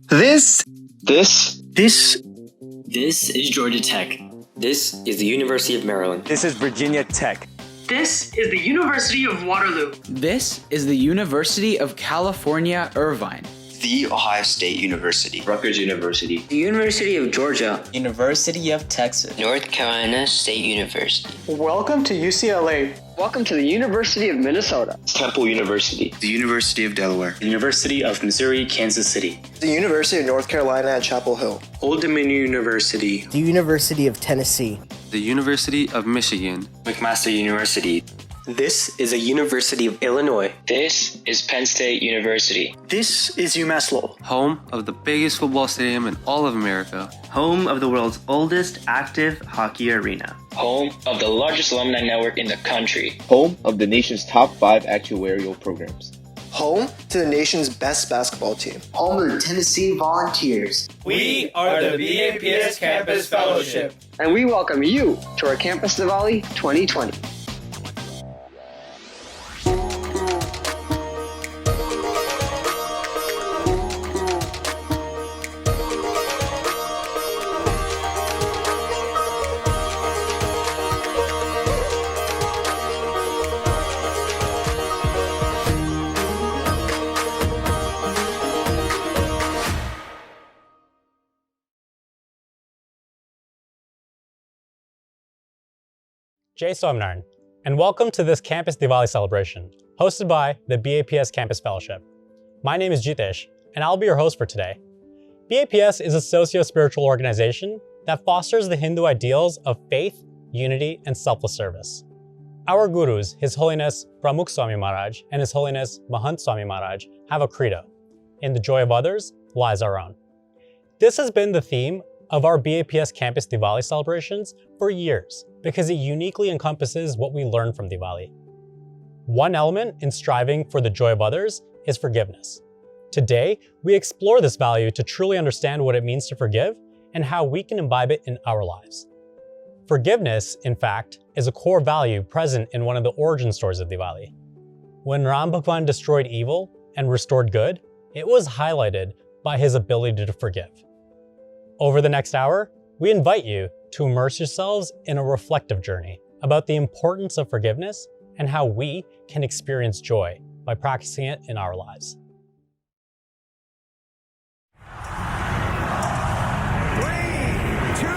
This is Georgia Tech. This is the University of Maryland. This is Virginia Tech. This is the University of Waterloo. This is the University of California, Irvine. The Ohio State University. Rutgers University. The University of Georgia. University of Texas. North Carolina State University. Welcome to UCLA. Welcome to the University of Minnesota. Temple University. The University of Delaware. The University of Missouri, Kansas City. The University of North Carolina at Chapel Hill. Old Dominion University. The University of Tennessee. The University of Michigan. McMaster University. This is a University of Illinois. This is Penn State University. This is UMass Lowell. Home of the biggest football stadium in all of America. Home of the world's oldest active hockey arena. Home of the largest alumni network in the country. Home of the nation's top 5 actuarial programs. Home to the nation's best basketball team. Home of the Tennessee Volunteers. We are the BAPS Campus Fellowship. And we welcome you to our Campus Diwali 2020. Jai Somnaran, and welcome to this Campus Diwali celebration, hosted by the BAPS Campus Fellowship. My name is Jitesh, and I'll be your host for today. BAPS is a socio-spiritual organization that fosters the Hindu ideals of faith, unity, and selfless service. Our gurus, His Holiness Pramukh Swami Maharaj and His Holiness Mahant Swami Maharaj, have a credo: in the joy of others lies our own. This has been the theme of our BAPS Campus Diwali celebrations for years, because it uniquely encompasses what we learn from Diwali. One element in striving for the joy of others is forgiveness. Today, we explore this value to truly understand what it means to forgive and how we can imbibe it in our lives. Forgiveness, in fact, is a core value present in one of the origin stories of Diwali. When Ram Bhagwan destroyed evil and restored good, it was highlighted by his ability to forgive. Over the next hour, we invite you to immerse yourselves in a reflective journey about the importance of forgiveness and how we can experience joy by practicing it in our lives. 3, 2, 1,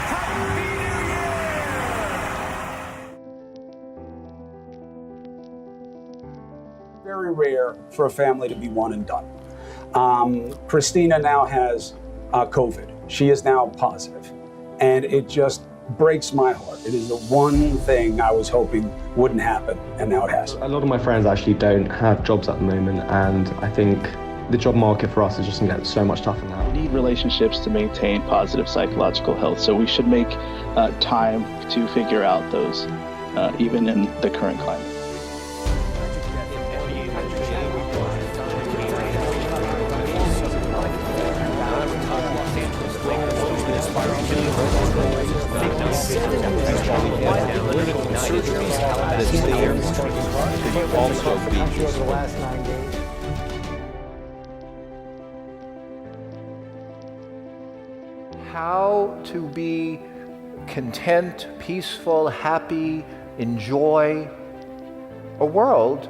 Happy New Year! Very rare for a family to be one and done. Christina now has COVID. She is now positive, and it just breaks my heart. It is the one thing I was hoping wouldn't happen, and now it has. A lot of my friends actually don't have jobs at the moment, and I think the job market for us is just going to get so much tougher now. We need relationships to maintain positive psychological health, so we should make time to figure out those, even in the current climate. How to be content, peaceful, happy, enjoy a world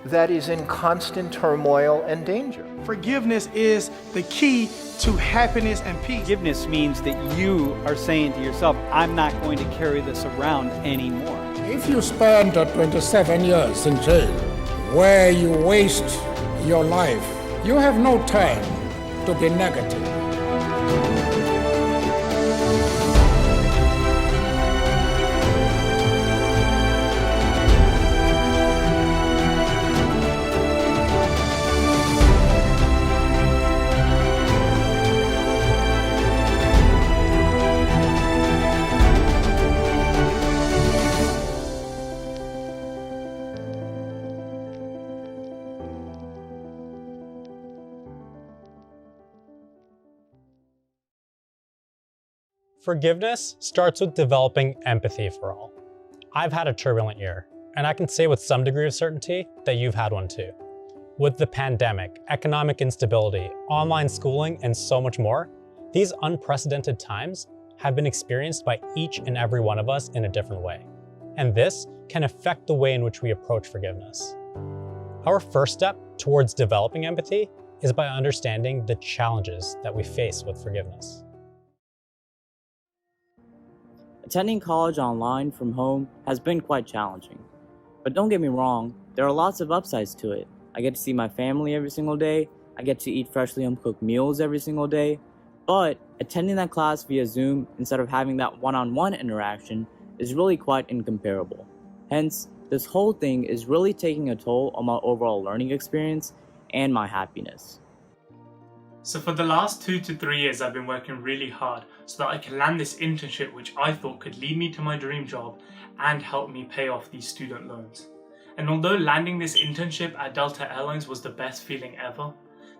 that is in constant turmoil and danger. Forgiveness is the key to happiness and peace. Forgiveness means that you are saying to yourself, I'm not going to carry this around anymore. If you spend 27 years in jail, where you waste your life, you have no time to be negative. Forgiveness starts with developing empathy for all. I've had a turbulent year, and I can say with some degree of certainty that you've had one too. With the pandemic, economic instability, online schooling, and so much more, these unprecedented times have been experienced by each and every one of us in a different way. And this can affect the way in which we approach forgiveness. Our first step towards developing empathy is by understanding the challenges that we face with forgiveness. Attending college online from home has been quite challenging. But don't get me wrong, there are lots of upsides to it. I get to see my family every single day, I get to eat freshly home-cooked meals every single day, but attending that class via Zoom instead of having that one-on-one interaction is really quite incomparable. Hence, this whole thing is really taking a toll on my overall learning experience and my happiness. So for the last 2 to 3 years, I've been working really hard so that I can land this internship which I thought could lead me to my dream job and help me pay off these student loans. And although landing this internship at Delta Airlines was the best feeling ever,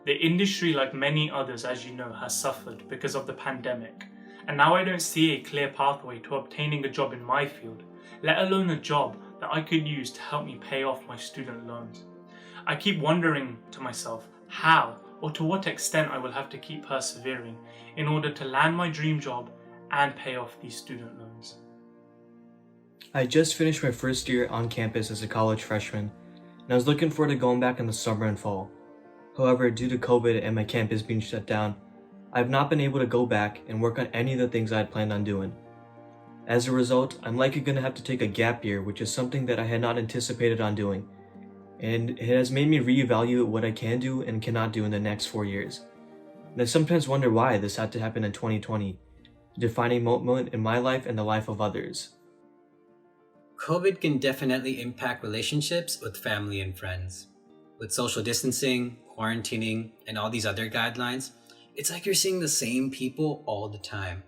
the industry, like many others as you know, has suffered because of the pandemic. And now I don't see a clear pathway to obtaining a job in my field, let alone a job that I could use to help me pay off my student loans. I keep wondering to myself how or to what extent I will have to keep persevering in order to land my dream job and pay off these student loans. I just finished my first year on campus as a college freshman, and I was looking forward to going back in the summer and fall. However, due to COVID and my campus being shut down, I have not been able to go back and work on any of the things I had planned on doing. As a result, I'm likely going to have to take a gap year, which is something that I had not anticipated on doing, and it has made me reevaluate what I can do and cannot do in the next 4 years. And I sometimes wonder why this had to happen in 2020, a defining moment in my life and the life of others. COVID can definitely impact relationships with family and friends. With social distancing, quarantining, and all these other guidelines, it's like you're seeing the same people all the time.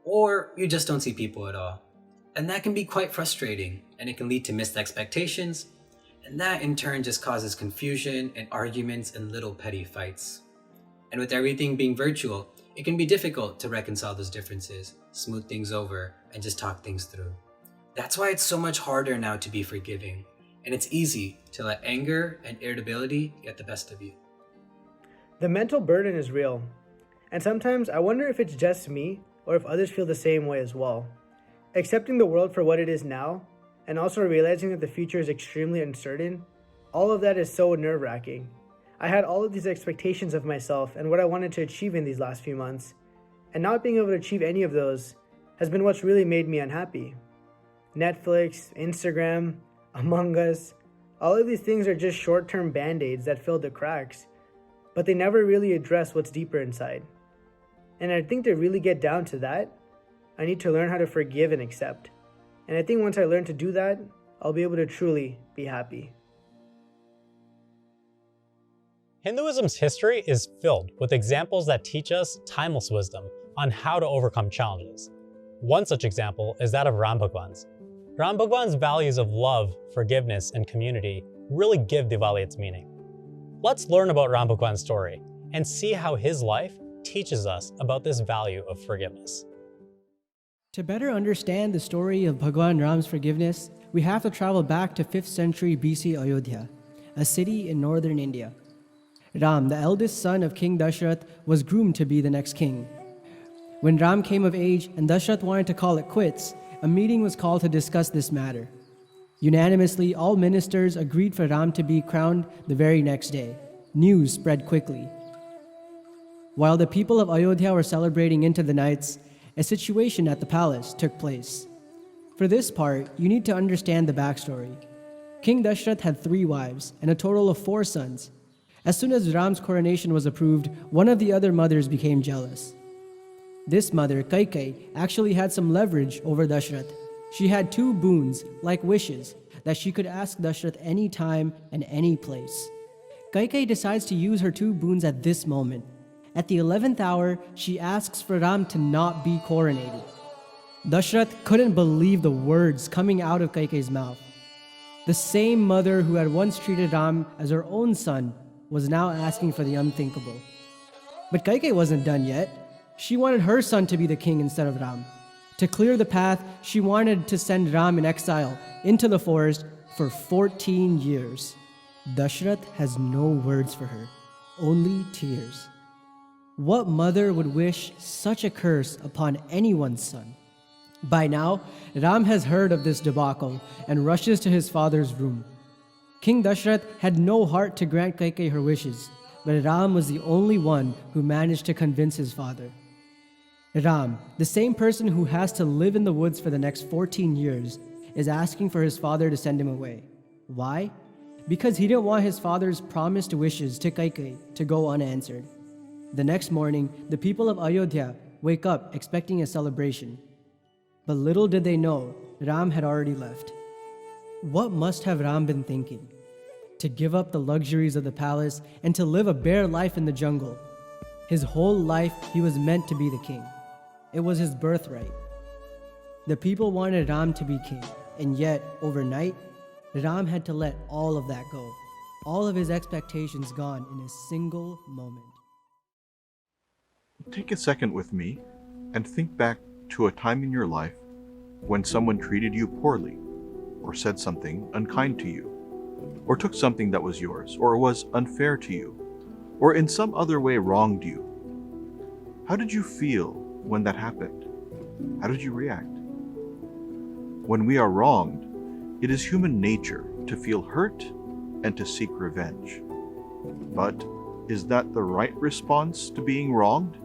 Or you just don't see people at all. And that can be quite frustrating, and it can lead to missed expectations, and that in turn just causes confusion and arguments and little petty fights. And with everything being virtual, it can be difficult to reconcile those differences, smooth things over, and just talk things through. That's why it's so much harder now to be forgiving, and it's easy to let anger and irritability get the best of you. The mental burden is real, and sometimes I wonder if it's just me or if others feel the same way as well. Accepting the world for what it is now, and also realizing that the future is extremely uncertain, all of that is so nerve-wracking. I had all of these expectations of myself and what I wanted to achieve in these last few months, and not being able to achieve any of those has been what's really made me unhappy. Netflix, Instagram, Among Us, all of these things are just short-term band-aids that fill the cracks, but they never really address what's deeper inside. And I think to really get down to that, I need to learn how to forgive and accept. And I think once I learn to do that, I'll be able to truly be happy. Hinduism's history is filled with examples that teach us timeless wisdom on how to overcome challenges. One such example is that of Ram Bhagwan's. Ram Bhagwan's values of love, forgiveness, and community really give Diwali its meaning. Let's learn about Ram Bhagwan's story and see how his life teaches us about this value of forgiveness. To better understand the story of Bhagwan Ram's forgiveness, we have to travel back to 5th century BC Ayodhya, a city in northern India. Ram, the eldest son of King Dashrath, was groomed to be the next king. When Ram came of age and Dashrath wanted to call it quits, a meeting was called to discuss this matter. Unanimously, all ministers agreed for Ram to be crowned the very next day. News spread quickly. While the people of Ayodhya were celebrating into the nights, a situation at the palace took place. For this part, you need to understand the backstory. King Dashrath had 3 wives and a total of 4 sons. As soon as Ram's coronation was approved, one of the other mothers became jealous. This mother, Kaikeyi, actually had some leverage over Dashrath. She had 2 boons, like wishes, that she could ask Dashrath any time and any place. Kaikeyi decides to use her 2 boons at this moment. At the 11th hour, she asks for Ram to not be coronated. Dashrath couldn't believe the words coming out of Kaikeyi's mouth. The same mother who had once treated Ram as her own son was now asking for the unthinkable. But Kaikeyi wasn't done yet. She wanted her son to be the king instead of Ram. To clear the path, she wanted to send Ram in exile into the forest for 14 years. Dashrath has no words for her, only tears. What mother would wish such a curse upon anyone's son? By now, Ram has heard of this debacle and rushes to his father's room. King Dashrath had no heart to grant Kaikeyi her wishes, but Ram was the only one who managed to convince his father. Ram, the same person who has to live in the woods for the next 14 years, is asking for his father to send him away. Why? Because he didn't want his father's promised wishes to Kaikeyi to go unanswered. The next morning, the people of Ayodhya wake up expecting a celebration. But little did they know, Ram had already left. What must have Ram been thinking? To give up the luxuries of the palace and to live a bare life in the jungle. His whole life, he was meant to be the king. It was his birthright. The people wanted Ram to be king, and yet, overnight, Ram had to let all of that go. All of his expectations gone in a single moment. Take a second with me and think back to a time in your life when someone treated you poorly, or said something unkind to you, or took something that was yours, or was unfair to you, or in some other way wronged you. How did you feel when that happened? How did you react? When we are wronged, it is human nature to feel hurt and to seek revenge. But is that the right response to being wronged?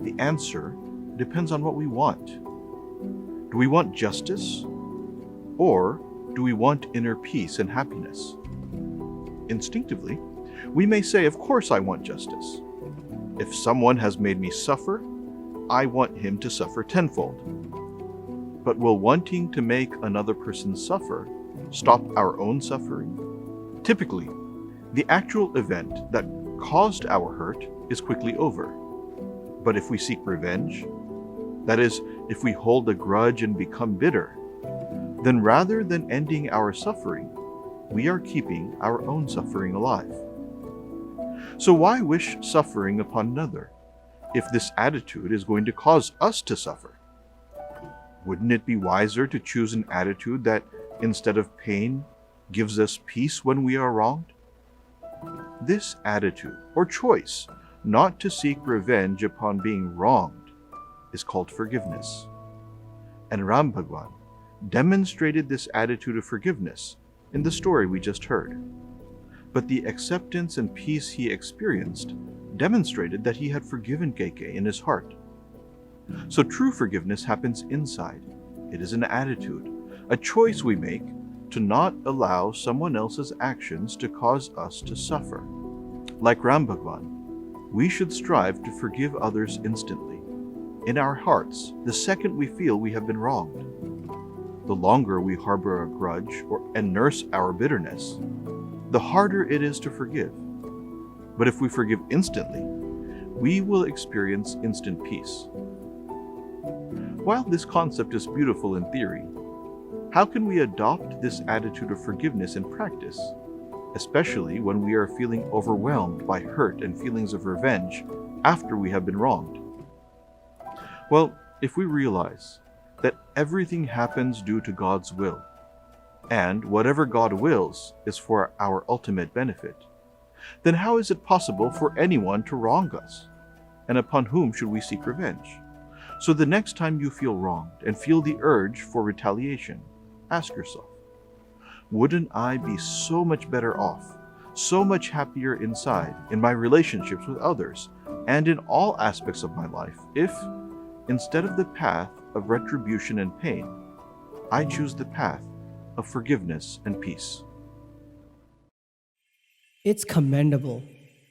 The answer depends on what we want. Do we want justice? Or do we want inner peace and happiness? Instinctively, we may say, of course I want justice. If someone has made me suffer, I want him to suffer tenfold. But will wanting to make another person suffer stop our own suffering? Typically, the actual event that caused our hurt is quickly over. But if we seek revenge, that is, if we hold a grudge and become bitter, then rather than ending our suffering, we are keeping our own suffering alive. So why wish suffering upon another if this attitude is going to cause us to suffer? Wouldn't it be wiser to choose an attitude that, instead of pain, gives us peace when we are wronged? This attitude, or choice, not to seek revenge upon being wronged, is called forgiveness. And Ram Bhagwan demonstrated this attitude of forgiveness in the story we just heard. But the acceptance and peace he experienced demonstrated that he had forgiven Kaikeyi in his heart. So true forgiveness happens inside. It is an attitude, a choice we make to not allow someone else's actions to cause us to suffer. Like Ram Bhagwan, we should strive to forgive others instantly, in our hearts, the second we feel we have been wronged. The longer we harbor a grudge and nurse our bitterness, the harder it is to forgive. But if we forgive instantly, we will experience instant peace. While this concept is beautiful in theory, how can we adopt this attitude of forgiveness in practice, especially when we are feeling overwhelmed by hurt and feelings of revenge after we have been wronged? Well, if we realize that everything happens due to God's will, and whatever God wills is for our ultimate benefit, then how is it possible for anyone to wrong us? And upon whom should we seek revenge? So the next time you feel wronged and feel the urge for retaliation, ask yourself, wouldn't I be so much better off, so much happier inside in my relationships with others and in all aspects of my life if, instead of the path of retribution and pain, I choose the path of forgiveness and peace? It's commendable.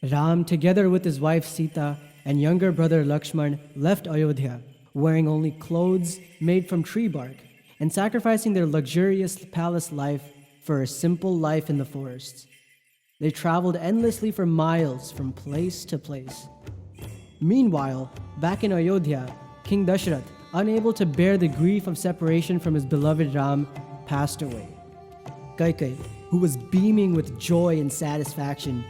Ram, together with his wife Sita and younger brother Lakshman, left Ayodhya, wearing only clothes made from tree bark and sacrificing their luxurious palace life for a simple life in the forests. They traveled endlessly for miles from place to place. Meanwhile, back in Ayodhya, King Dashrath, unable to bear the grief of separation from his beloved Ram, passed away. Kaikeyi, who was beaming with joy and satisfaction,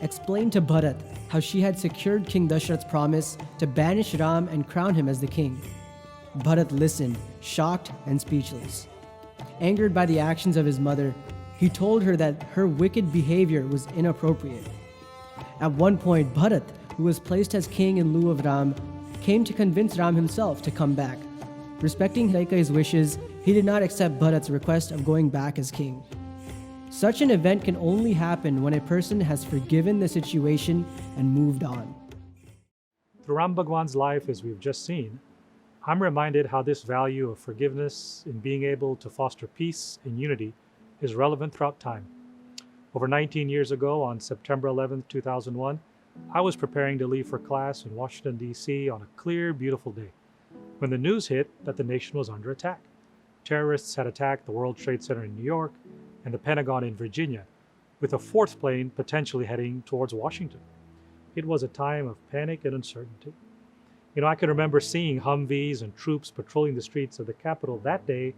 explained to Bharat how she had secured King Dashrath's promise to banish Ram and crown him as the king. Bharat listened, shocked and speechless. Angered by the actions of his mother, he told her that her wicked behavior was inappropriate. At one point, Bharat, who was placed as king in lieu of Ram, came to convince Ram himself to come back. Respecting Kaikeyi's wishes, he did not accept Bharat's request of going back as king. Such an event can only happen when a person has forgiven the situation and moved on. Through Ram Bhagwan's life, as we've just seen, I'm reminded how this value of forgiveness in being able to foster peace and unity is relevant throughout time. Over 19 years ago, on September 11, 2001, I was preparing to leave for class in Washington, D.C. on a clear, beautiful day, when the news hit that the nation was under attack. Terrorists had attacked the World Trade Center in New York and the Pentagon in Virginia, with a fourth plane potentially heading towards Washington. It was a time of panic and uncertainty. I can remember seeing Humvees and troops patrolling the streets of the Capitol that day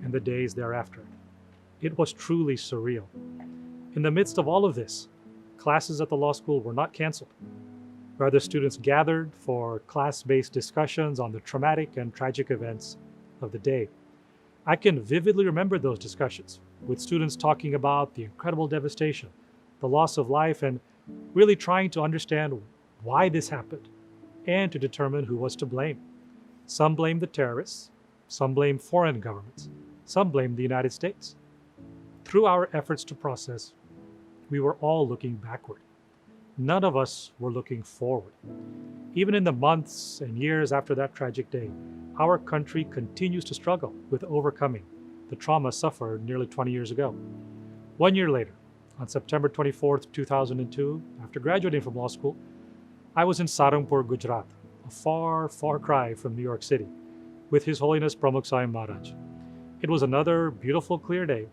and the days thereafter. It was truly surreal. In the midst of all of this, classes at the law school were not canceled. Rather, students gathered for class-based discussions on the traumatic and tragic events of the day. I can vividly remember those discussions, with students talking about the incredible devastation, the loss of life, and really trying to understand why this happened and to determine who was to blame. Some blamed the terrorists, some blamed foreign governments, some blamed the United States. Through our efforts to process, we were all looking backward. None of us were looking forward. Even in the months and years after that tragic day, our country continues to struggle with overcoming the trauma suffered nearly 20 years ago. 1 year later, on September 24th, 2002, after graduating from law school, I was in Saranpur, Gujarat, a far, far cry from New York City, with His Holiness Pramukh Swami Maharaj. It was another beautiful, clear day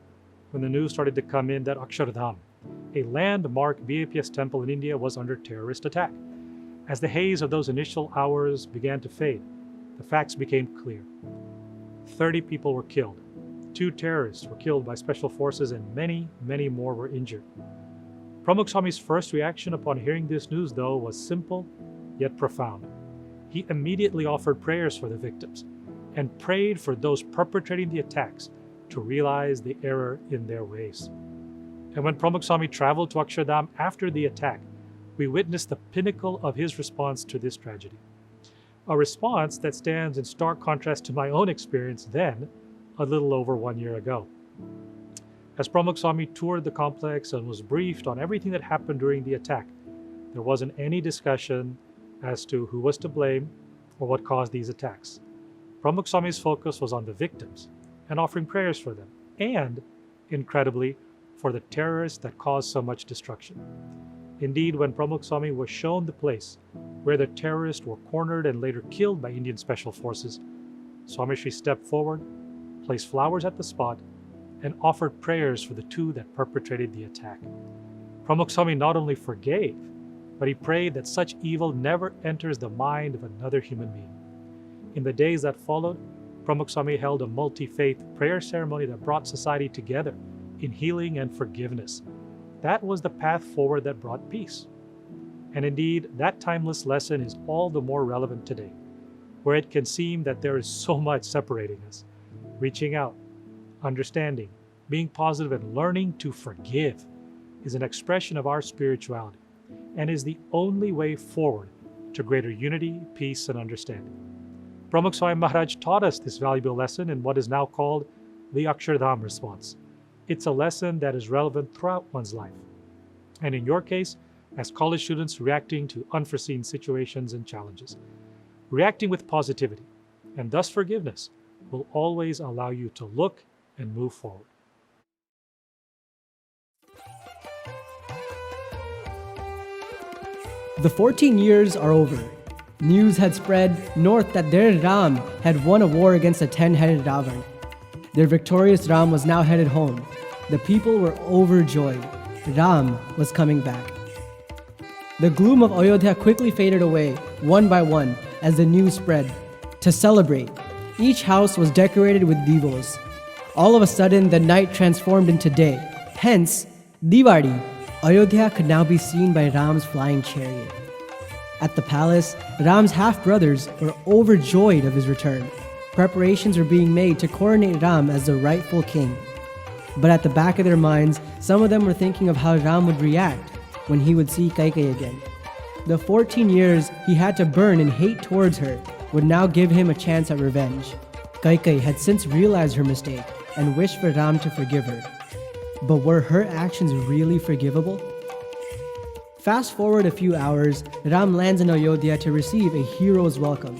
when the news started to come in that Akshardham, a landmark BAPS temple in India, was under terrorist attack. As the haze of those initial hours began to fade, the facts became clear. 30 people were killed. 2 terrorists were killed by special forces and many, many more were injured. Pramukh Swami's first reaction upon hearing this news, though, was simple yet profound. He immediately offered prayers for the victims and prayed for those perpetrating the attacks to realize the error in their ways. And when Pramukh Swami traveled to Akshardham after the attack, we witnessed the pinnacle of his response to this tragedy. A response that stands in stark contrast to my own experience then, a little over 1 year ago. As Pramukh Swami toured the complex and was briefed on everything that happened during the attack, there wasn't any discussion as to who was to blame or what caused these attacks. Pramukh Swami's focus was on the victims and offering prayers for them, and, incredibly, for the terrorists that caused so much destruction. Indeed, when Pramukh Swami was shown the place where the terrorists were cornered and later killed by Indian Special Forces, Swami Shri stepped forward, placed flowers at the spot, and offered prayers for the 2 that perpetrated the attack. Pramukh Swami not only forgave, but he prayed that such evil never enters the mind of another human being. In the days that followed, Pramukh Swami held a multi-faith prayer ceremony that brought society together in healing and forgiveness. That was the path forward that brought peace. And indeed, that timeless lesson is all the more relevant today, where it can seem that there is so much separating us. Reaching out, understanding, being positive, and learning to forgive is an expression of our spirituality and is the only way forward to greater unity, peace, and understanding. Pramukh Swami Maharaj taught us this valuable lesson in what is now called the Akshardham response. It's a lesson that is relevant throughout one's life. And in your case, as college students reacting to unforeseen situations and challenges, reacting with positivity and thus forgiveness will always allow you to look and move forward. The 14 years are over. News had spread north that their Ram had won a war against a 10-headed Ravan. Their victorious Ram was now headed home. The people were overjoyed. Ram was coming back. The gloom of Ayodhya quickly faded away, one by one, as the news spread. To celebrate, each house was decorated with divos. All of a sudden, the night transformed into day. Hence, Diwali. Ayodhya could now be seen by Ram's flying chariot. At the palace, Ram's half-brothers were overjoyed of his return. Preparations were being made to coronate Ram as the rightful king. But at the back of their minds, some of them were thinking of how Ram would react when he would see Kaikai again. The 14 years he had to burn in hate towards her would now give him a chance at revenge. Kaikai had since realized her mistake and wished for Ram to forgive her. But were her actions really forgivable? Fast forward a few hours, Ram lands in Ayodhya to receive a hero's welcome.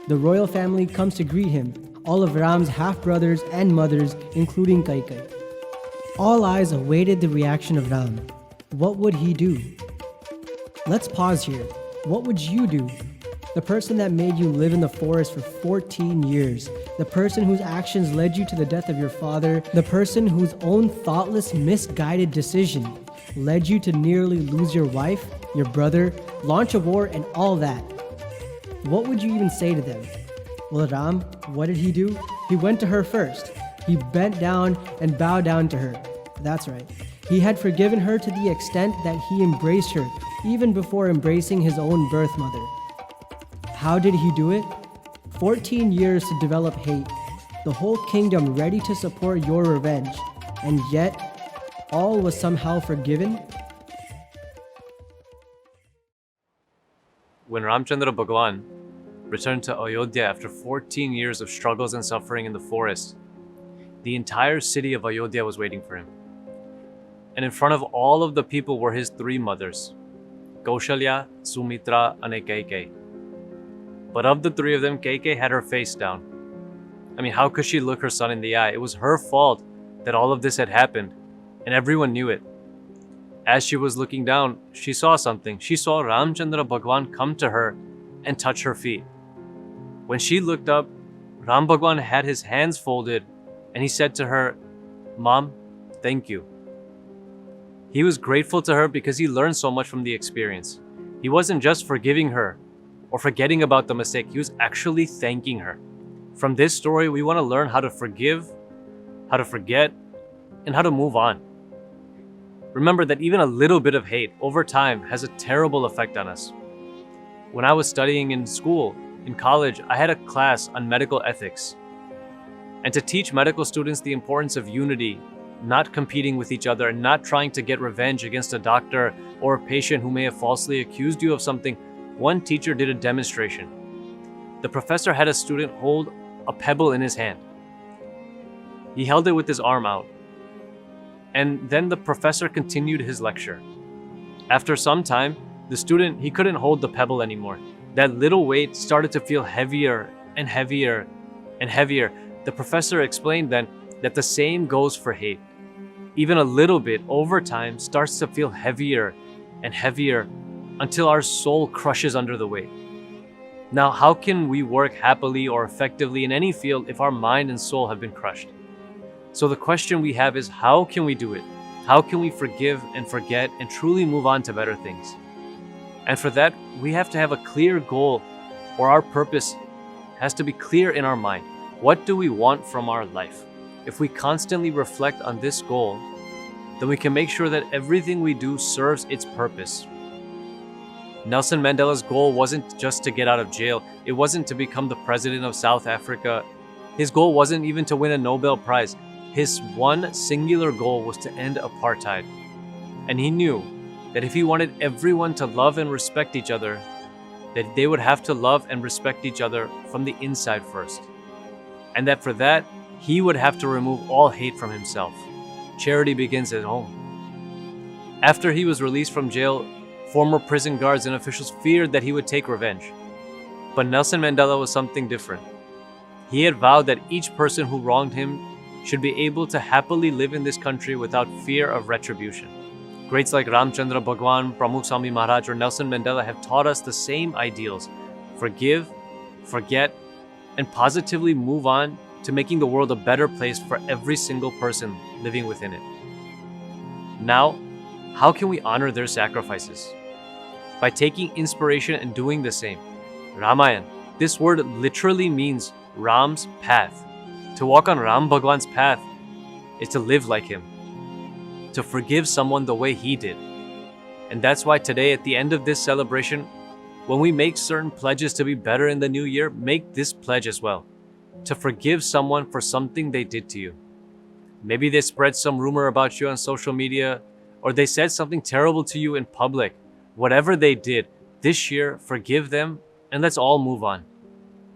The royal family comes to greet him, all of Ram's half-brothers and mothers, including Kaikai. All eyes awaited the reaction of Ram. What would he do? Let's pause here. What would you do? The person that made you live in the forest for 14 years, the person whose actions led you to the death of your father, the person whose own thoughtless, misguided decision led you to nearly lose your wife, your brother, launch a war, and all that. What would you even say to them? Well, Ram, what did he do? He went to her first. He bent down and bowed down to her. That's right. He had forgiven her to the extent that he embraced her, even before embracing his own birth mother. How did he do it? 14 years to develop hate, the whole kingdom ready to support your revenge, and yet all was somehow forgiven? When Ramchandra Bhagwan returned to Ayodhya after 14 years of struggles and suffering in the forest, the entire city of Ayodhya was waiting for him. And in front of all of the people were his three mothers, Kaushalya, Sumitra, and Kaikai. But of the three of them, Kaikai had her face down. I mean, how could she look her son in the eye? It was her fault that all of this had happened, and everyone knew it. As she was looking down, she saw something. She saw Ramchandra Bhagwan come to her and touch her feet. When she looked up, Ram Bhagwan had his hands folded, and he said to her, "Mom, thank you." He was grateful to her because he learned so much from the experience. He wasn't just forgiving her or forgetting about the mistake, he was actually thanking her. From this story, we want to learn how to forgive, how to forget, and how to move on. Remember that even a little bit of hate over time has a terrible effect on us. When I was studying in school, in college, I had a class on medical ethics. And to teach medical students the importance of unity, not competing with each other, and not trying to get revenge against a doctor or a patient who may have falsely accused you of something, one teacher did a demonstration. The professor had a student hold a pebble in his hand. He held it with his arm out. And then the professor continued his lecture. After some time, the student, he couldn't hold the pebble anymore. That little weight started to feel heavier and heavier and heavier. The professor explained then that the same goes for hate. Even a little bit over time starts to feel heavier and heavier until our soul crushes under the weight. Now, how can we work happily or effectively in any field if our mind and soul have been crushed? So the question we have is, how can we do it? How can we forgive and forget and truly move on to better things? And for that, we have to have a clear goal, or our purpose has to be clear in our mind. What do we want from our life? If we constantly reflect on this goal, then we can make sure that everything we do serves its purpose. Nelson Mandela's goal wasn't just to get out of jail. It wasn't to become the president of South Africa. His goal wasn't even to win a Nobel Prize. His one singular goal was to end apartheid. And he knew that if he wanted everyone to love and respect each other, that they would have to love and respect each other from the inside first. And that for that, he would have to remove all hate from himself. Charity begins at home. After he was released from jail, former prison guards and officials feared that he would take revenge. But Nelson Mandela was something different. He had vowed that each person who wronged him should be able to happily live in this country without fear of retribution. Greats like Ramchandra Bhagwan, Pramukh Swami Maharaj, or Nelson Mandela have taught us the same ideals: forgive, forget, and positively move on to making the world a better place for every single person living within it. Now, how can we honor their sacrifices? By taking inspiration and doing the same. Ramayan, this word literally means Ram's path. To walk on Ram Bhagwan's path is to live like him, to forgive someone the way he did. And that's why today, at the end of this celebration, when we make certain pledges to be better in the new year, make this pledge as well: to forgive someone for something they did to you. Maybe they spread some rumor about you on social media, or they said something terrible to you in public. Whatever they did, this year, forgive them and let's all move on.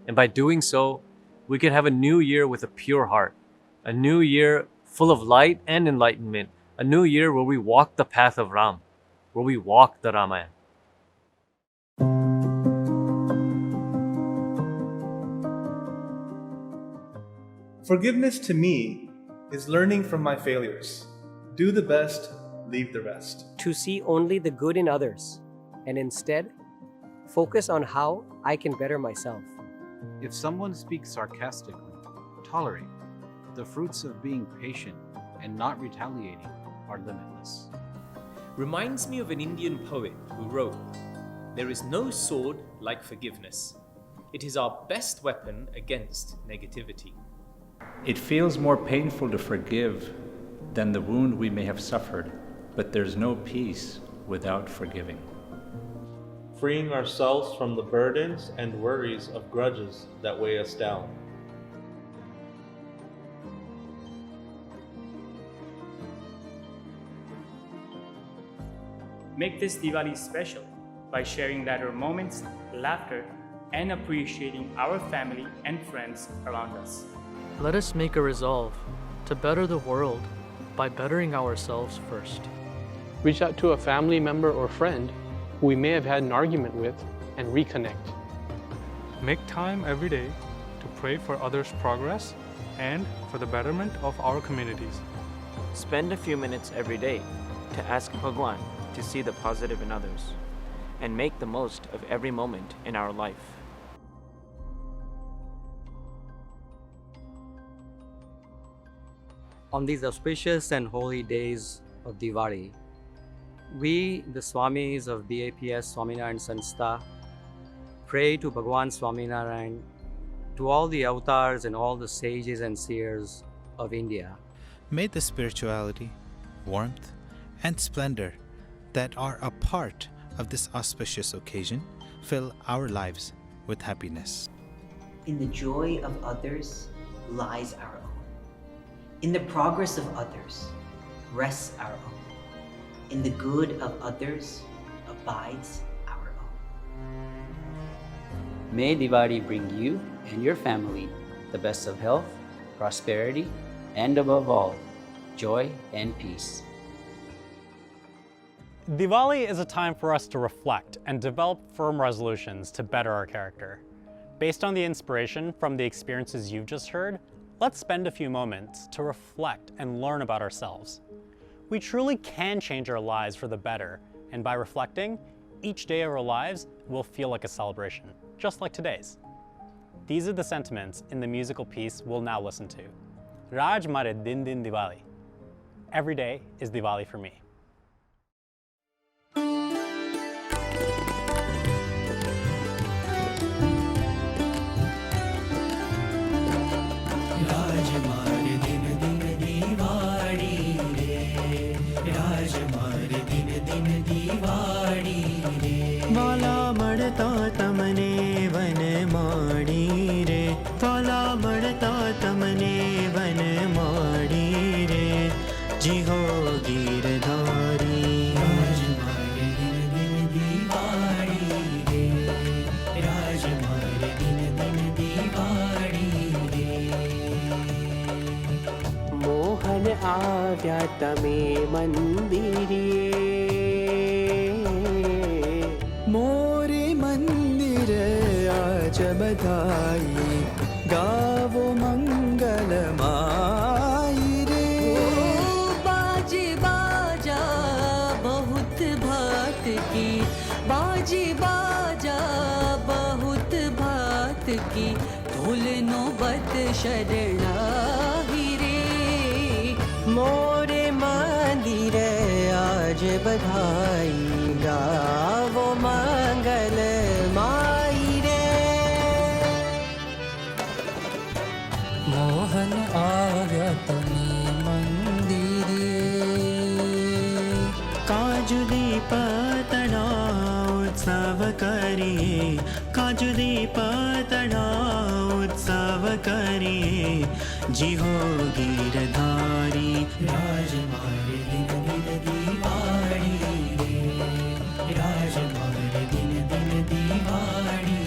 And by doing so, we can have a new year with a pure heart, a new year full of light and enlightenment, a new year where we walk the path of Ram, where we walk the Ramayana. Forgiveness to me is learning from my failures. Do the best, leave the rest. To see only the good in others and instead focus on how I can better myself. If someone speaks sarcastically, tolerate. The fruits of being patient and not retaliating are limitless. Reminds me of an Indian poet who wrote, "There is no sword like forgiveness. It is our best weapon against negativity." It feels more painful to forgive than the wound we may have suffered, but there's no peace without forgiving. Freeing ourselves from the burdens and worries of grudges that weigh us down. Make this Diwali special by sharing lighter moments, laughter, and appreciating our family and friends around us. Let us make a resolve to better the world by bettering ourselves first. Reach out to a family member or friend who we may have had an argument with and reconnect. Make time every day to pray for others' progress and for the betterment of our communities. Spend a few minutes every day to ask Bhagwan to see the positive in others and make the most of every moment in our life. On these auspicious and holy days of Diwali, we, the Swamis of BAPS Swaminarayan Sanstha, pray to Bhagwan Swaminarayan, to all the avatars and all the sages and seers of India. May the spirituality, warmth, and splendor that are a part of this auspicious occasion fill our lives with happiness. In the joy of others lies our own. In the progress of others rests our own. In the good of others abides our own. May Diwali bring you and your family the best of health, prosperity, and above all, joy and peace. Diwali is a time for us to reflect and develop firm resolutions to better our character. Based on the inspiration from the experiences you've just heard, let's spend a few moments to reflect and learn about ourselves. We truly can change our lives for the better, and by reflecting, each day of our lives will feel like a celebration, just like today's. These are the sentiments in the musical piece we'll now listen to. Raj Mare Din Din Diwali. Every day is Diwali for me. वाला मड़ता तमने one माड़ी रे वाला मड़ता तमने one माड़ी रे जी हो गिरधारी राज मारे दिन दिन दीवाड़ी रे राज मारे दिन दिन दीवाड़ी रे मोहन आव्या तमे मंदिरे मोरे मंदिर आज बधाई गावो मंगल माई रे बाजी बाजा बहुत भात की बाजी बाजा बहुत भात की ढोल नौबत शरणाही रे मोरे मंदिर आज बधाई गावो मंगल माई रे मोहन आव्या तमे मंदिरे काजु दीप तड़ा उत्सव करिए काजु दीप तड़ा उत्सव करिए जी हो गिरधारी राजमार्ग दिन दिन दीवारी रे राजमार्ग दिन दिन दीवारी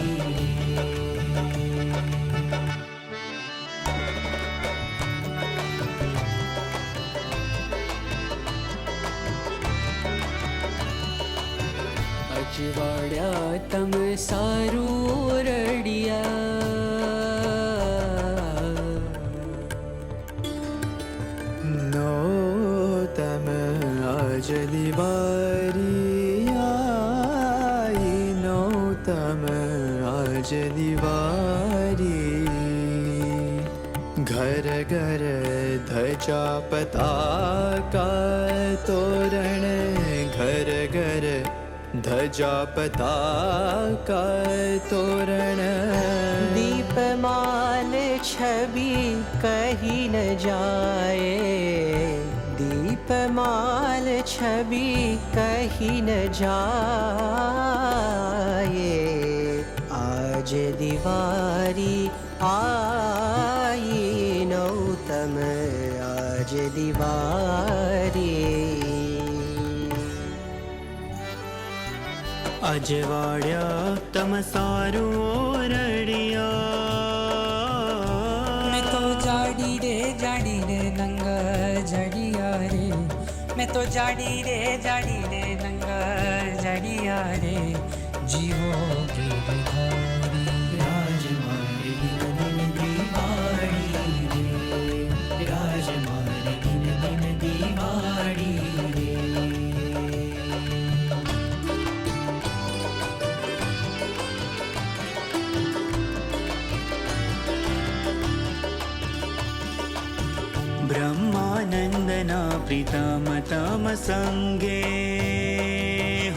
अजवाड्यातम सारू रडिया नौतम आज दिवारी आई नौतम आज दिवारी घर घर ध्वजा पताका तोरण घर घर ध्वजा पताका तोरण दीपमाल छवि कहीं न जाए दीपमाल छवि कहीं न जाए आज दिवारी आई नौतम आज दिवारी अजवाड्या तम सारू रडिया मैं तो जाडी रे नंग जडिया रे मैं तो जाडी रे नंग जडिया रे जीवो गिरधारी राजमार्ग दिन दिन दीवारी रे राजमार्ग दिन दिन दीवारी ब्रह्मानंदना प्रीतम तम संगे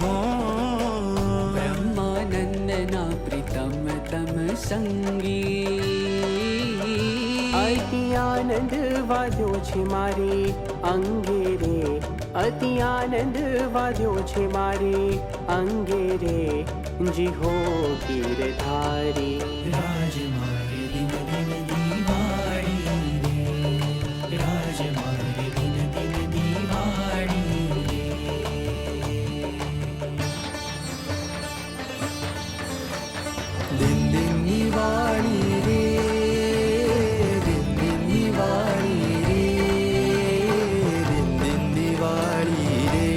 हो ब्रह्मानंदना प्रीतम तम संगी अति आनंद वाद्यो छे मारे अंगे रे अति आनंद वाद्यो छे मारे अंगे रे जी हो गिरधारी राजमार्ग दिन दिन दीवारी रे राजमार्ग दिन दिन दीवारी दिन दिन दीवारी रे दिन दिन दीवारी रे दिन दिन दीवारी रे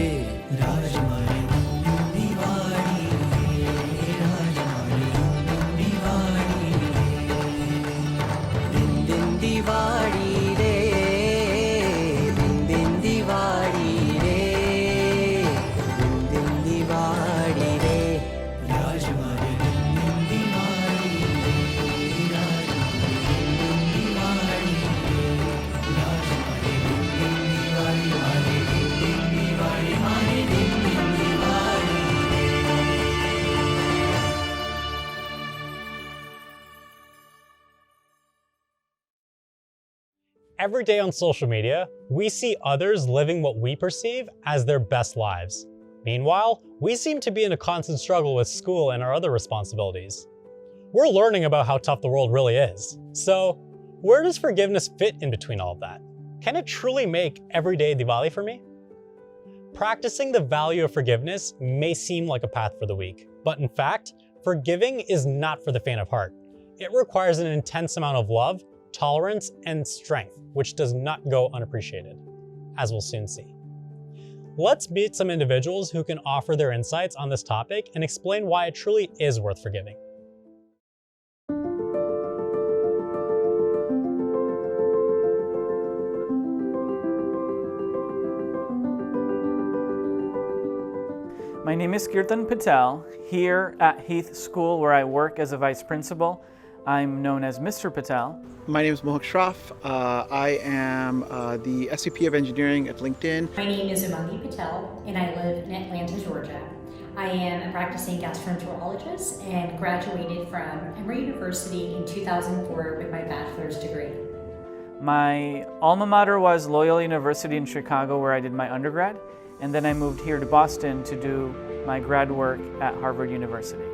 राजमार्ग दिन दिन दीवारी रे राजमार्ग दिन दिन दीवारी रे दिन दिन दीवारी रे दिन दिन दीवारी रे दिन दिन दीवारी रे राजमार्ग दिन दिन दीवारी रे राजमार्ग दिन दिन दीवारी मारे दिन दिन दीवारी मारे दिन दिन दीवारी Every day on social media, we see others living what we perceive as their best lives. Meanwhile, we seem to be in a constant struggle with school and our other responsibilities. We're learning about how tough the world really is. So, where does forgiveness fit in between all of that? Can it truly make everyday Diwali for me? Practicing the value of forgiveness may seem like a path for the weak, but in fact, forgiving is not for the faint of heart. It requires an intense amount of love, tolerance, and strength, which does not go unappreciated, as we'll soon see. Let's meet some individuals who can offer their insights on this topic and explain why it truly is worth forgiving. My name is Kirtan Patel. Here at Heath School, where I work as a vice principal, I'm known as Mr. Patel. My name is Mohak Shroff. I am the SVP of Engineering at LinkedIn. My name is Umangi Patel, and I live in Atlanta, Georgia. I am a practicing gastroenterologist and graduated from Emory University in 2004 with my bachelor's degree. My alma mater was Loyola University in Chicago, where I did my undergrad, and then I moved here to Boston to do my grad work at Harvard University.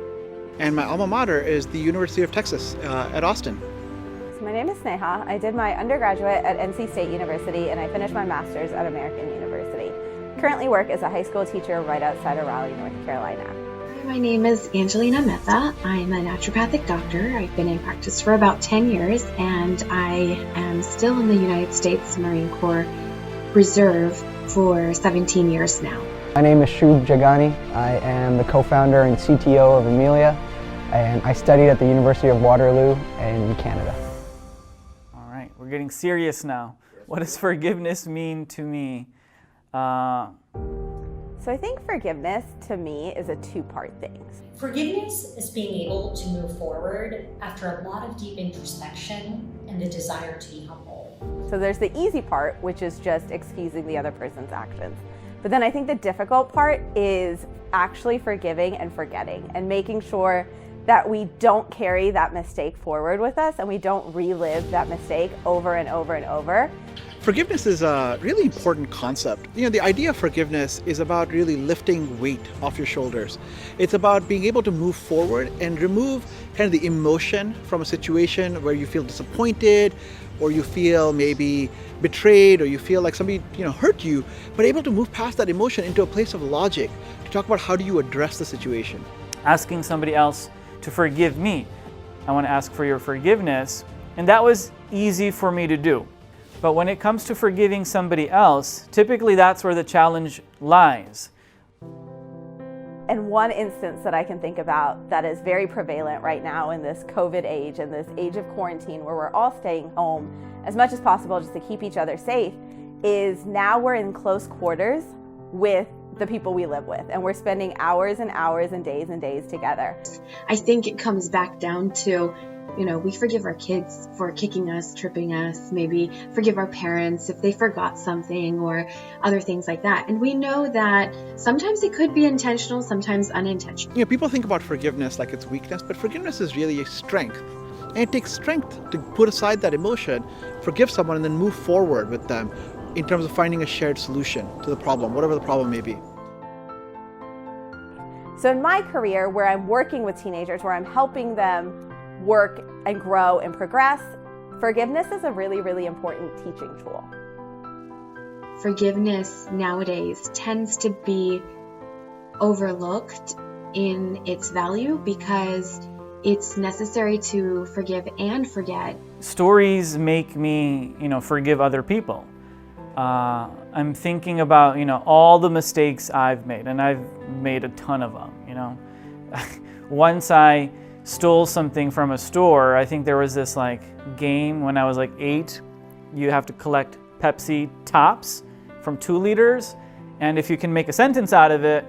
And my alma mater is the University of Texas at Austin. So my name is Sneha. I did my undergraduate at NC State University and I finished my master's at American University. Currently work as a high school teacher right outside of Raleigh, North Carolina. My name is Angelina Mehta. I'm a naturopathic doctor. I've been in practice for about 10 years and I am still in the United States Marine Corps Reserve for 17 years now. My name is Shubh Jagani. I am the co-founder and CTO of Amelia, and I studied at the University of Waterloo in Canada. All right, we're getting serious now. What does forgiveness mean to me? So I think forgiveness to me is a two-part thing. Forgiveness is being able to move forward after a lot of deep introspection and the desire to be humble. So there's the easy part, which is just excusing the other person's actions. But then I think the difficult part is actually forgiving and forgetting and making sure that we don't carry that mistake forward with us and we don't relive that mistake over and over and over. Forgiveness is a really important concept. The idea of forgiveness is about really lifting weight off your shoulders. It's about being able to move forward and remove kind of the emotion from a situation where you feel disappointed or you feel maybe betrayed or you feel like somebody hurt you, but able to move past that emotion into a place of logic to talk about how do you address the situation. Asking somebody else to forgive me. I want to ask for your forgiveness, and that was easy for me to do. But when it comes to forgiving somebody else, typically that's where the challenge lies. And one instance that I can think about that is very prevalent right now in this COVID age and this age of quarantine where we're all staying home as much as possible just to keep each other safe is now we're in close quarters with the people we live with and we're spending hours and hours and days together. I think it comes back down to we forgive our kids for kicking us, tripping us, maybe forgive our parents if they forgot something or other things like that. And we know that sometimes it could be intentional, sometimes unintentional. People think about forgiveness like it's weakness, but forgiveness is really a strength. And it takes strength to put aside that emotion, forgive someone, and then move forward with them in terms of finding a shared solution to the problem, whatever the problem may be. So in my career, where I'm working with teenagers, where I'm helping them work and grow and progress, forgiveness is a really, really important teaching tool. Forgiveness nowadays tends to be overlooked in its value because it's necessary to forgive and forget. Stories make me, forgive other people. I'm thinking about, all the mistakes I've made, and I've made a ton of them, Once I stole something from a store. I think there was this game when I was 8. You have to collect Pepsi tops from 2 liters, and if you can make a sentence out of it,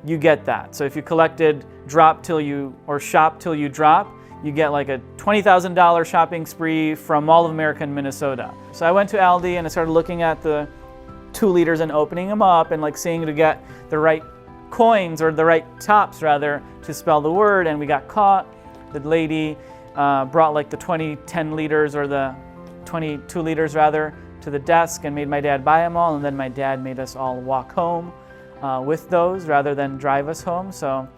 you get that. So if you collected drop till you or shop till you drop, you get a $20,000 shopping spree from Mall of America in Minnesota. So I went to Aldi and I started looking at the 2 liters and opening them up and seeing to get the right coins, or the right tops rather, to spell the word, and we got caught. The lady brought the 10 liters or the 22 liters rather to the desk and made my dad buy them all, and then my dad made us all walk home with those rather than drive us home. So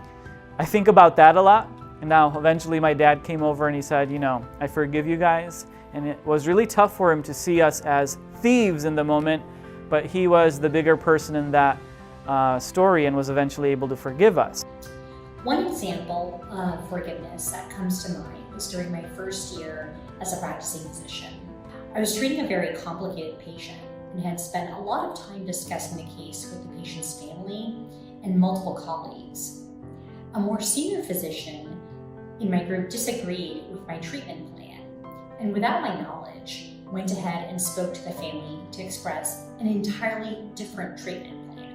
I think about that a lot. And now eventually my dad came over and he said, I forgive you guys. And it was really tough for him to see us as thieves in the moment, but he was the bigger person in that story and was eventually able to forgive us. One example of forgiveness that comes to mind was during my first year as a practicing physician. I was treating a very complicated patient and had spent a lot of time discussing the case with the patient's family and multiple colleagues. A more senior physician in my group disagreed with my treatment plan, and without my knowledge, went ahead and spoke to the family to express an entirely different treatment plan.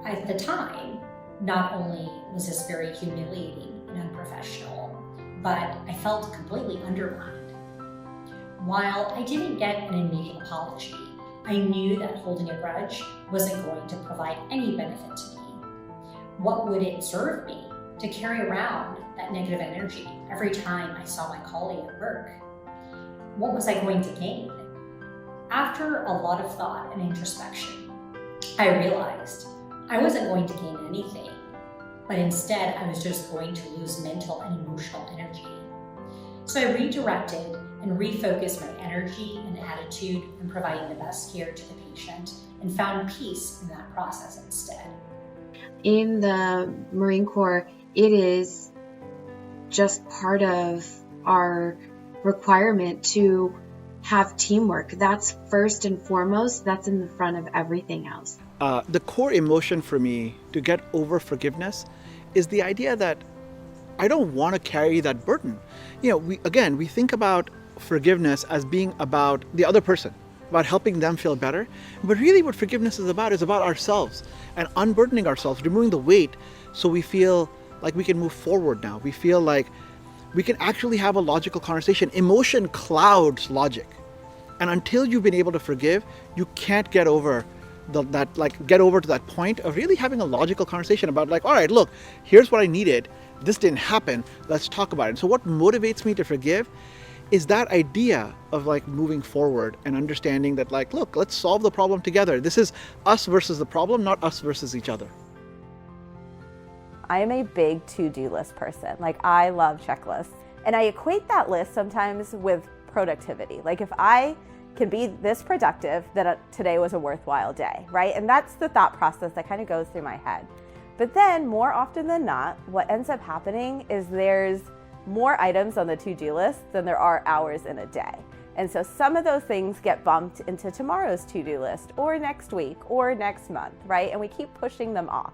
At the time, not only was this very humiliating and unprofessional, but I felt completely undermined. While I didn't get an immediate apology, I knew that holding a grudge wasn't going to provide any benefit to me. What would it serve me to carry around that negative energy every time I saw my colleague at work? What was I going to gain? After a lot of thought and introspection, I realized I wasn't going to gain anything, but instead I was just going to lose mental and emotional energy. So I redirected and refocused my energy and attitude on providing the best care to the patient and found peace in that process instead. In the Marine Corps, it is just part of our requirement to have teamwork. That's first and foremost, that's in the front of everything else. The core emotion for me to get over forgiveness is the idea that I don't want to carry that burden. We think about forgiveness as being about the other person, about helping them feel better. But really what forgiveness is about ourselves and unburdening ourselves, removing the weight so we feel like we can move forward now. We feel like we can actually have a logical conversation. Emotion clouds logic. And until you've been able to forgive, you can't get over to that point of really having a logical conversation about all right, look, here's what I needed. This didn't happen. Let's talk about it. So what motivates me to forgive is that idea of moving forward and understanding that look, let's solve the problem together. This is us versus the problem, not us versus each other. I am a big to-do list person. I love checklists. And I equate that list sometimes with productivity. If I can be this productive, then today was a worthwhile day, right? And that's the thought process that kind of goes through my head. But then more often than not, what ends up happening is there's more items on the to-do list than there are hours in a day. And so some of those things get bumped into tomorrow's to-do list or next week or next month, right? And we keep pushing them off.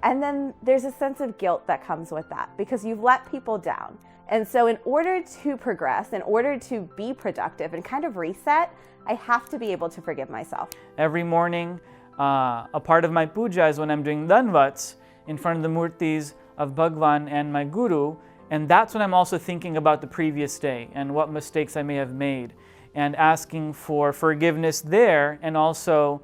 And then there's a sense of guilt that comes with that because you've let people down. And so in order to progress, in order to be productive and kind of reset, I have to be able to forgive myself. Every morning, a part of my puja is when I'm doing danvats in front of the murtis of Bhagwan and my guru. And that's when I'm also thinking about the previous day and what mistakes I may have made and asking for forgiveness there, and also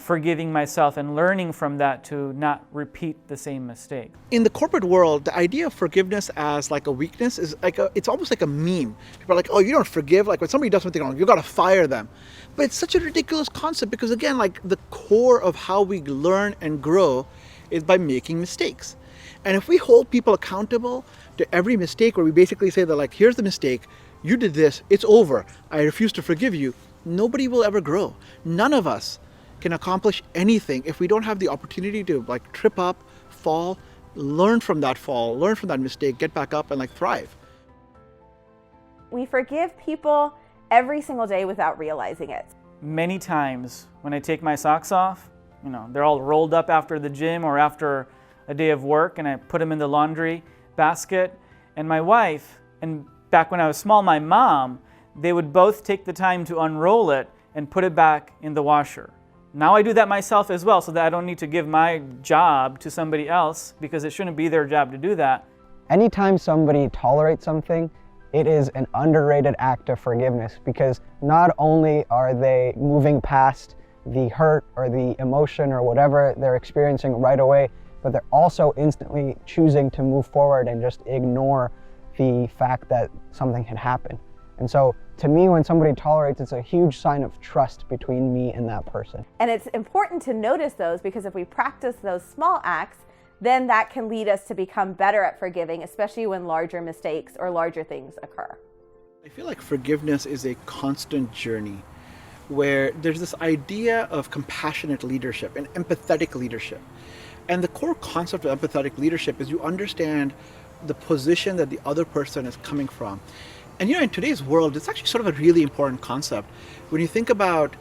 forgiving myself and learning from that to not repeat the same mistake. In the corporate world, the idea of forgiveness as a weakness is it's almost like a meme. People are like, oh, you don't forgive? When somebody does something wrong, you got to fire them. But it's such a ridiculous concept because again, the core of how we learn and grow is by making mistakes. And if we hold people accountable to every mistake, where we basically say that here's the mistake, you did this, it's over, I refuse to forgive you, nobody will ever grow. None of us can accomplish anything if we don't have the opportunity to trip up, fall, learn from that fall, learn from that mistake, get back up and thrive. We forgive people every single day without realizing it. Many times when I take my socks off, they're all rolled up after the gym or after a day of work, and I put them in the laundry basket. And my wife, and back when I was small, my mom, they would both take the time to unroll it and put it back in the washer. Now I do that myself as well, so that I don't need to give my job to somebody else, because it shouldn't be their job to do that. Anytime somebody tolerates something, it is an underrated act of forgiveness, because not only are they moving past the hurt or the emotion or whatever they're experiencing right away, but they're also instantly choosing to move forward and just ignore the fact that something had happened. And so to me, when somebody tolerates, it's a huge sign of trust between me and that person. And it's important to notice those, because if we practice those small acts, then that can lead us to become better at forgiving, especially when larger mistakes or larger things occur. I feel like forgiveness is a constant journey where there's this idea of compassionate leadership and empathetic leadership. And the core concept of empathetic leadership is you understand the position that the other person is coming from. And in today's world, it's actually sort of a really important concept. When you think about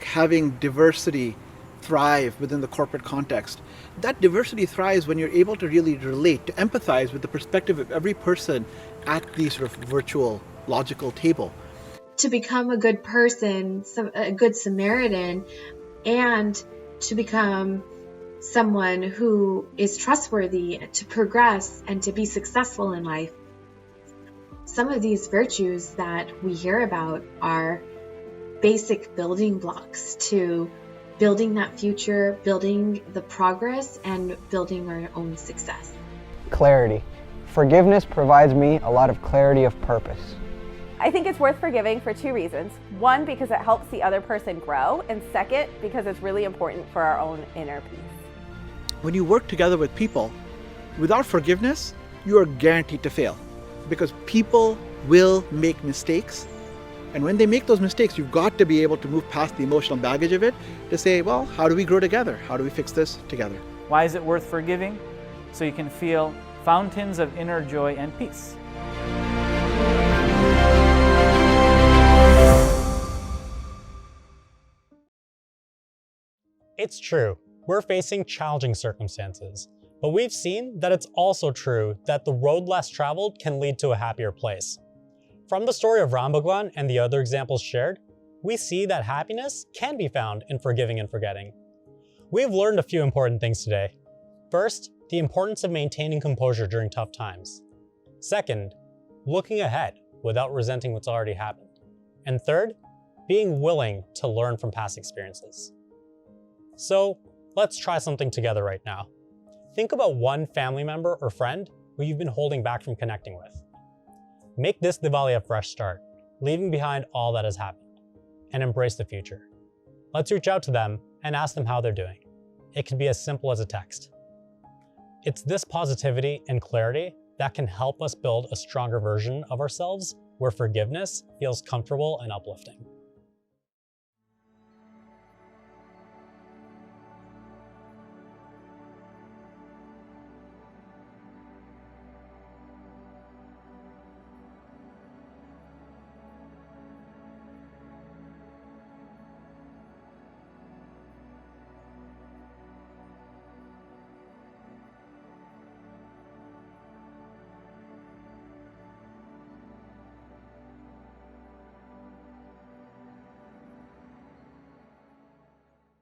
having diversity thrive within the corporate context, that diversity thrives when you're able to really relate, to empathize with the perspective of every person at the sort of virtual logical table. To become a good person, a good Samaritan, and to become someone who is trustworthy, to progress and to be successful in life. Some of these virtues that we hear about are basic building blocks to building that future, building the progress, and building our own success. Clarity. Forgiveness provides me a lot of clarity of purpose. I think it's worth forgiving for two reasons. One, because it helps the other person grow, and second, because it's really important for our own inner peace. When you work together with people, without forgiveness, you are guaranteed to fail. Because people will make mistakes. And when they make those mistakes, you've got to be able to move past the emotional baggage of it to say, well, how do we grow together? How do we fix this together? Why is it worth forgiving? So you can feel fountains of inner joy and peace. It's true, we're facing challenging circumstances, but we've seen that it's also true that the road less traveled can lead to a happier place. From the story of Ram Bhagwan and the other examples shared, we see that happiness can be found in forgiving and forgetting. We've learned a few important things today. First, the importance of maintaining composure during tough times. Second, looking ahead without resenting what's already happened. And third, being willing to learn from past experiences. So, let's try something together right now. Think about one family member or friend who you've been holding back from connecting with. Make this Diwali a fresh start, leaving behind all that has happened, and embrace the future. Let's reach out to them and ask them how they're doing. It can be as simple as a text. It's this positivity and clarity that can help us build a stronger version of ourselves where forgiveness feels comfortable and uplifting.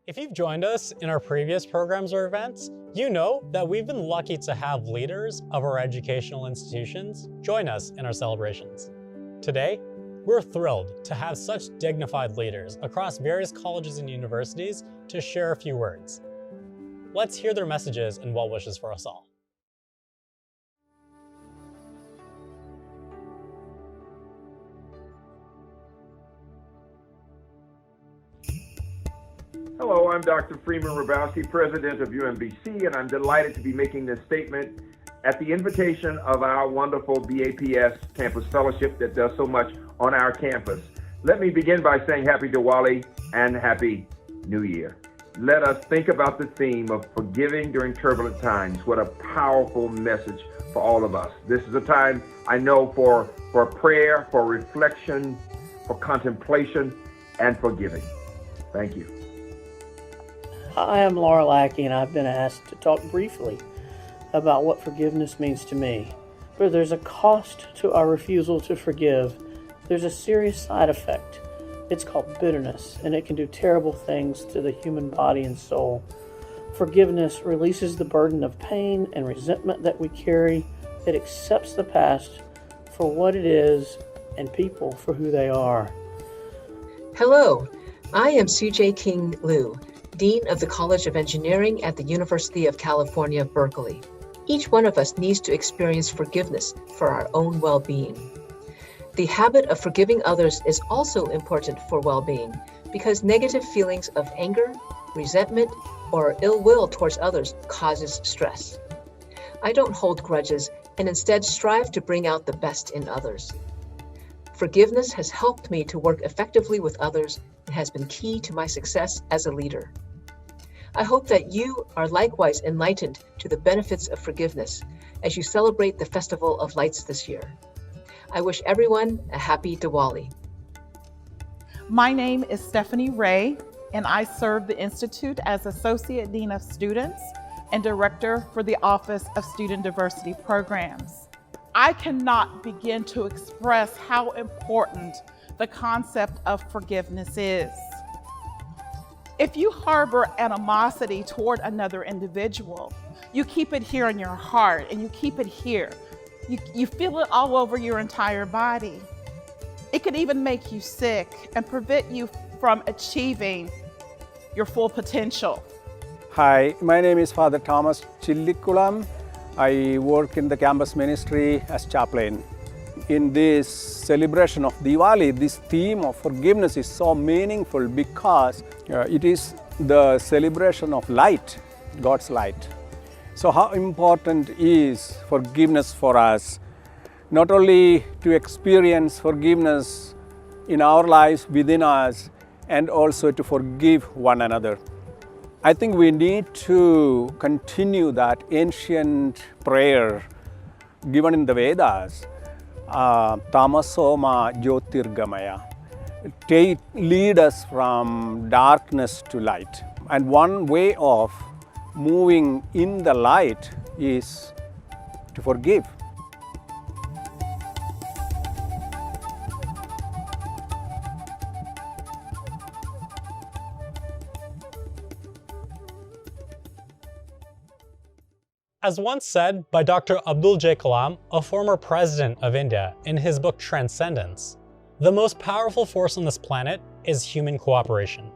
If you've joined us in our previous programs or events, you know that we've been lucky to have leaders of our educational institutions join us in our celebrations. Today, we're thrilled to have such dignified leaders across various colleges and universities to share a few words. Let's hear their messages and well wishes for us all. Hello, I'm Dr. Freeman Rabowski, President of UMBC, and I'm delighted to be making this statement at the invitation of our wonderful BAPS Campus Fellowship that does so much on our campus. Let me begin by saying Happy Diwali and Happy New Year. Let us think about the theme of forgiving during turbulent times. What a powerful message for all of us. This is a time, I know, for prayer, for reflection, for contemplation, and for giving. Thank you. I am Laura Lackey, and I've been asked to talk briefly about what forgiveness means to me. But there's a cost to our refusal to forgive. There's a serious side effect. It's called bitterness, and it can do terrible things to the human body and soul. Forgiveness releases the burden of pain and resentment that we carry. It accepts the past for what it is and people for who they are. Hello, I am Sujay King Liu, Dean of the College of Engineering at the University of California, Berkeley. Each one of us needs to experience forgiveness for our own well-being. The habit of forgiving others is also important for well-being because negative feelings of anger, resentment, or ill will towards others causes stress. I don't hold grudges and instead strive to bring out the best in others. Forgiveness has helped me to work effectively with others and has been key to my success as a leader. I hope that you are likewise enlightened to the benefits of forgiveness as you celebrate the Festival of Lights this year. I wish everyone a happy Diwali. My name is Stephanie Ray, and I serve the Institute as Associate Dean of Students and Director for the Office of Student Diversity Programs. I cannot begin to express how important the concept of forgiveness is. If you harbor animosity toward another individual, you keep it here in your heart and you keep it here. You feel it all over your entire body. It could even make you sick and prevent you from achieving your full potential. Hi, my name is Father Thomas Chillikulam. I work in the campus ministry as chaplain. In this celebration of Diwali, this theme of forgiveness is so meaningful because it is the celebration of light, God's light. So how important is forgiveness for us? not only to experience forgiveness in our lives, within us, and also to forgive one another. I think we need to continue that ancient prayer given in the Vedas, Tamasoma Jyotirgamaya. Lead us from darkness to light. And one way of moving in the light is to forgive. As once said by Dr. Abdul J. Kalam, a former president of India, in his book Transcendence, the most powerful force on this planet is human cooperation.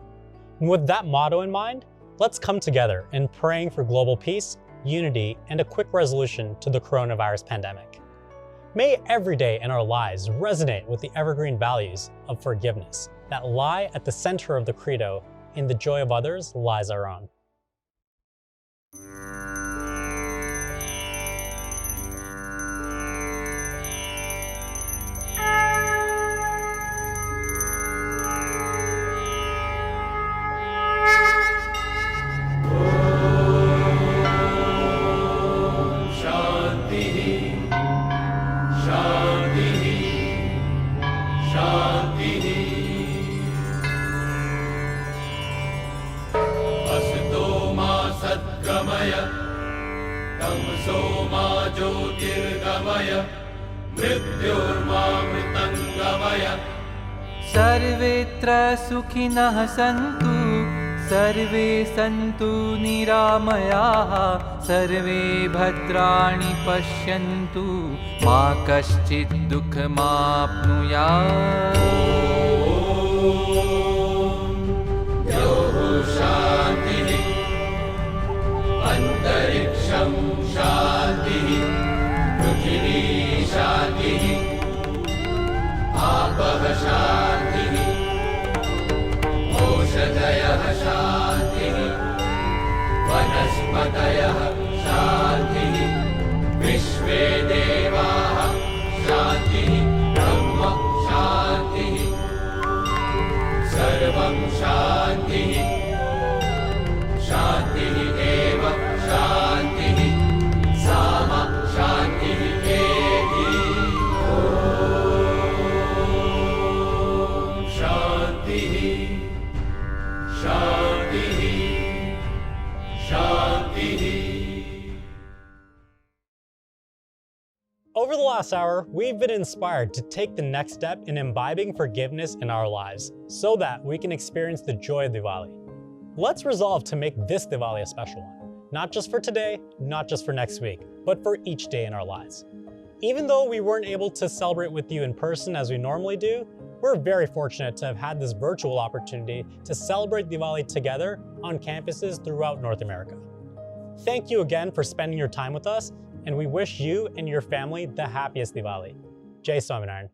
And with that motto in mind, let's come together in praying for global peace, unity, and a quick resolution to the coronavirus pandemic. May every day in our lives resonate with the evergreen values of forgiveness that lie at the center of the credo, "In the joy of others lies our own." सर्वेत्र सुखिनः सन्तु सर्वे सन्तु निरामयाः सर्वे भद्राणि पश्यन्तु मा कश्चित् दुःखमाप्नुयात्। शान्तिः अन्तरिक्षं शान्तिः पृथिवी शान्तिः आपः शान्तिः औषधयः शान्तिः वनस्पतयः शान्तिः विश्वे देवाः शान्तिः ब्रह्म शान्तिः सर्वं शान्तिः शान्तिः एव शान्तिः साम शान्तिः एति। शान्तिः शान्तिः शान्तिः। Over the last hour, we've been inspired to take the next step in imbibing forgiveness in our lives so that we can experience the joy of Diwali. Let's resolve to make this Diwali a special one, not just for today, not just for next week, but for each day in our lives. Even though we weren't able to celebrate with you in person as we normally do, we're very fortunate to have had this virtual opportunity to celebrate Diwali together on campuses throughout North America. Thank you again for spending your time with us, and we wish you and your family the happiest Diwali. Jai Swaminarayan.